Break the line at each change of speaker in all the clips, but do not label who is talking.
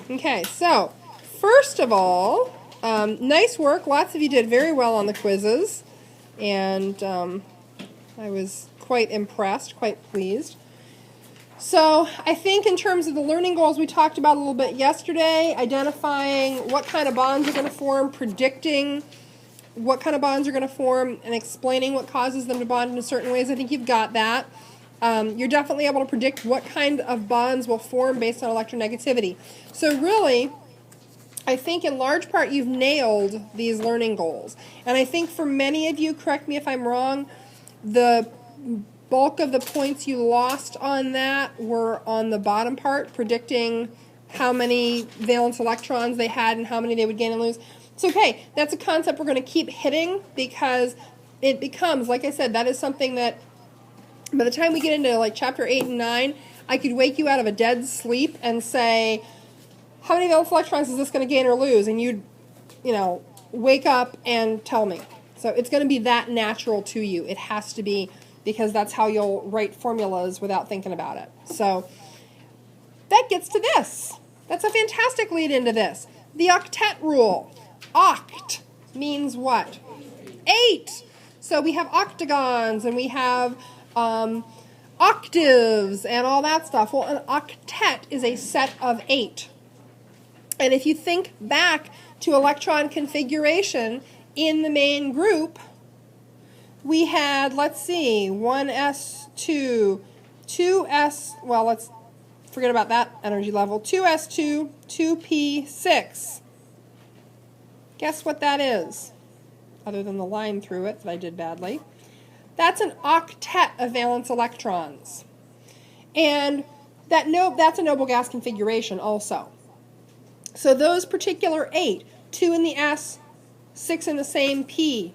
Okay, so first of all, nice work. Lots of you did very well on the quizzes, and I was quite impressed, quite pleased. So I think in terms of the learning goals we talked about a little bit yesterday, identifying what kind of bonds are going to form, predicting what kind of bonds are going to form, and explaining what causes them to bond in certain ways. I think you've got that. You're definitely able to predict what kind of bonds will form based on electronegativity. So really, I think in large part you've nailed these learning goals. And I think for many of you, correct me if I'm wrong, the bulk of the points you lost on that were on the bottom part, predicting how many valence electrons they had and how many they would gain and lose. It's okay. That's a concept we're going to keep hitting because it becomes, like I said, that is something that by the time we get into like chapter 8 and 9, I could wake you out of a dead sleep and say, how many valence electrons is this going to gain or lose? And you'd, wake up and tell me. So it's going to be that natural to you. It has to be, because that's how you'll write formulas without thinking about it. So that gets to this. That's a fantastic lead into this. The octet rule. Oct means what? 8. So we have octagons and we have octaves and all that stuff. Well, an octet is a set of 8. And if you think back to electron configuration in the main group, we had, let's see, 1s2, 2s, well, let's forget about that energy level, 2s2, 2p6. Guess what that is? Other than the line through it that I did badly. That's an octet of valence electrons. And that's a noble gas configuration also. So those particular 8, 2 in the S, 6 in the same P,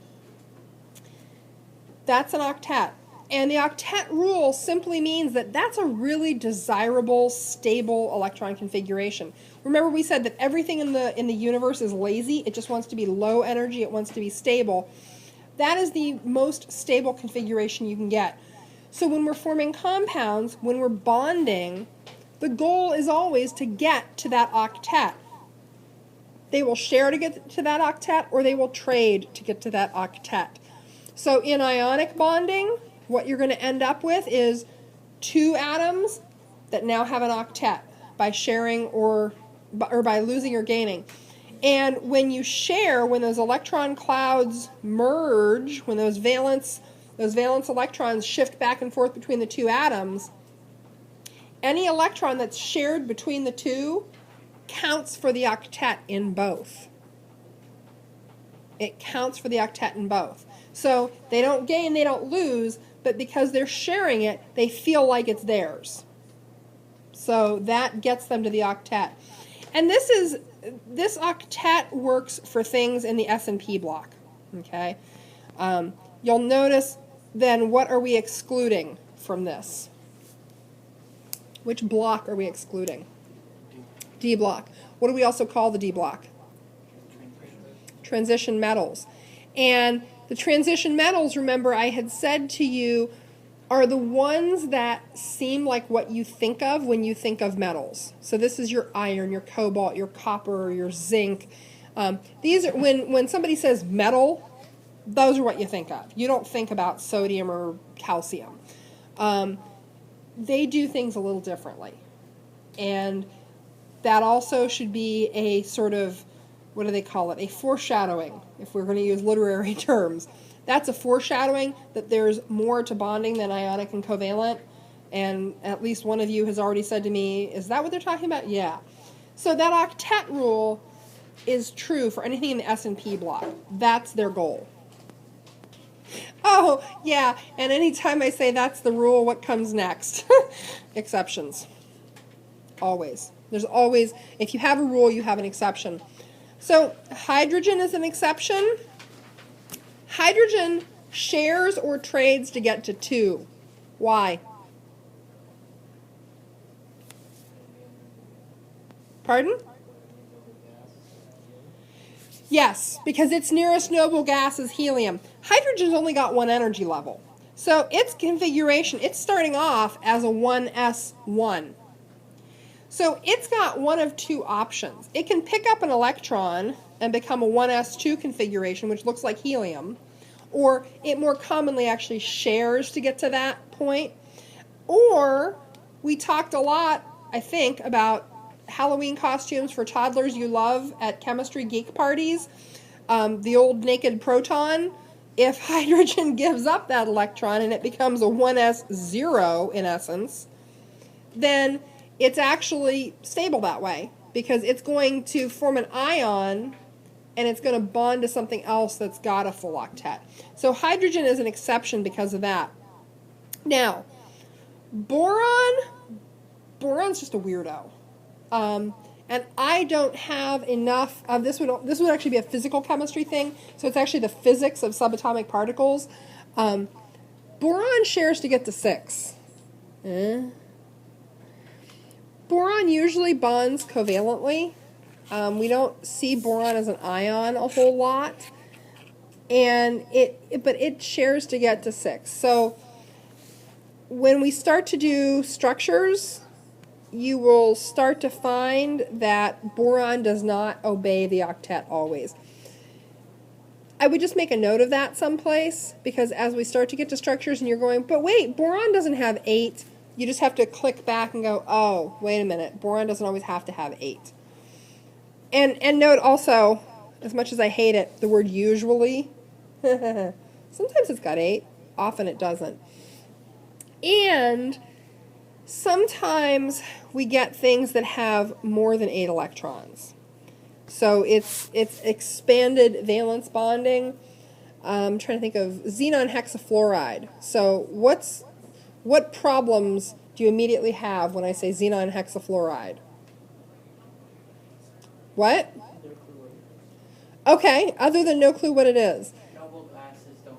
that's an octet. And the octet rule simply means that that's a really desirable, stable electron configuration. Remember we said that everything in the universe is lazy. It just wants to be low energy. It wants to be stable. That is the most stable configuration you can get. So when we're forming compounds, when we're bonding, the goal is always to get to that octet. They will share to get to that octet, or they will trade to get to that octet. So in ionic bonding, what you're going to end up with is 2 atoms that now have an octet by sharing or by losing or gaining. And when you share, when those electron clouds merge, when those valence electrons shift back and forth between the 2 atoms, any electron that's shared between the 2 counts for the octet in both. It counts for the octet in both. So they don't gain, they don't lose, but because they're sharing it, they feel like it's theirs. So that gets them to the octet. And this octet works for things in the S and P block. Okay? You'll notice then, what are we excluding from this? Which block are we excluding? D block. What do we also call the D block? Transition metals. And the transition metals, remember I had said to you, are the ones that seem like what you think of when you think of metals. So this is your iron, your cobalt, your copper, your zinc. These are when somebody says metal, those are what you think of. You don't think about sodium or calcium. They do things a little differently. And that also should be a sort of, what do they call it? A foreshadowing, if we're going to use literary terms. That's a foreshadowing that there's more to bonding than ionic and covalent. And at least one of you has already said to me, is that what they're talking about? Yeah. So that octet rule is true for anything in the S and P block. That's their goal. Oh, yeah, and anytime I say that's the rule, what comes next? Exceptions. Always. There's always, if you have a rule, you have an exception. So hydrogen is an exception. Hydrogen shares or trades to get to 2. Why? Pardon? Yes, because its nearest noble gas is helium. Hydrogen's only got 1 energy level. So its configuration, it's starting off as a 1s1. So it's got one of two options. It can pick up an electron and become a 1s2 configuration, which looks like helium, or it more commonly actually shares to get to that point. Or we talked a lot, I think, about Halloween costumes for toddlers you love at chemistry geek parties. The old naked proton. If hydrogen gives up that electron and it becomes a 1s0 in essence, then it's actually stable that way because it's going to form an ion and it's going to bond to something else that's got a full octet. So hydrogen is an exception because of that. Now, boron's just a weirdo. And I don't have enough of this. Would actually be a physical chemistry thing. So it's actually the physics of subatomic particles. Boron shares to get to 6. Boron usually bonds covalently. We don't see boron as an ion a whole lot, but it shares to get to 6. So when we start to do structures, you will start to find that boron does not obey the octet always. I would just make a note of that someplace, because as we start to get to structures and you're going, but wait, boron doesn't have 8, you just have to click back and go, oh, wait a minute, boron doesn't always have to have 8. And note also, as much as I hate it, the word usually, sometimes it's got 8, often it doesn't. And sometimes we get things that have more than 8 electrons. So it's expanded valence bonding. I'm trying to think of xenon hexafluoride. So what problems do you immediately have when I say xenon hexafluoride? What? Okay, other than no clue what it is.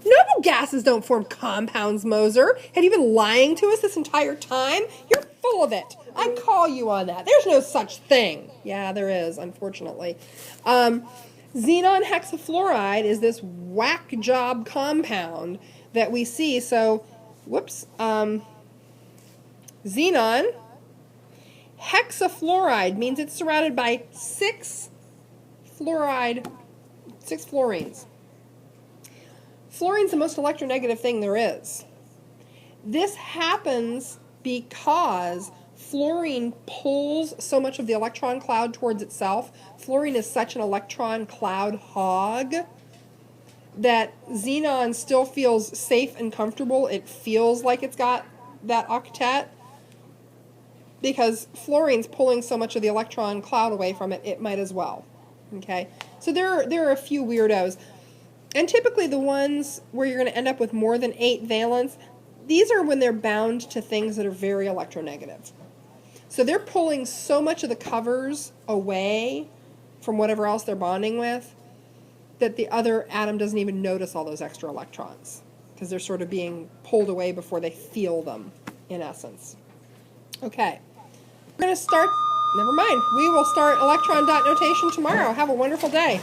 Noble gases don't form compounds, Moser. Have you been lying to us this entire time? You're full of it. I call you on that. There's no such thing. Yeah, there is, unfortunately. Xenon hexafluoride is this whack job compound that we see. So, whoops. Xenon hexafluoride means it's surrounded by 6 fluorines. Fluorine's the most electronegative thing there is. This happens because fluorine pulls so much of the electron cloud towards itself. Fluorine is such an electron cloud hog that xenon still feels safe and comfortable. It feels like it's got that octet because fluorine's pulling so much of the electron cloud away from it, it might as well. Okay, so there are a few weirdos. And typically the ones where you're going to end up with more than 8 valence, these are when they're bound to things that are very electronegative. So they're pulling so much of the covers away from whatever else they're bonding with that the other atom doesn't even notice all those extra electrons because they're sort of being pulled away before they feel them, in essence. Okay. We're going to start, never mind, we will start electron dot notation tomorrow. Have a wonderful day.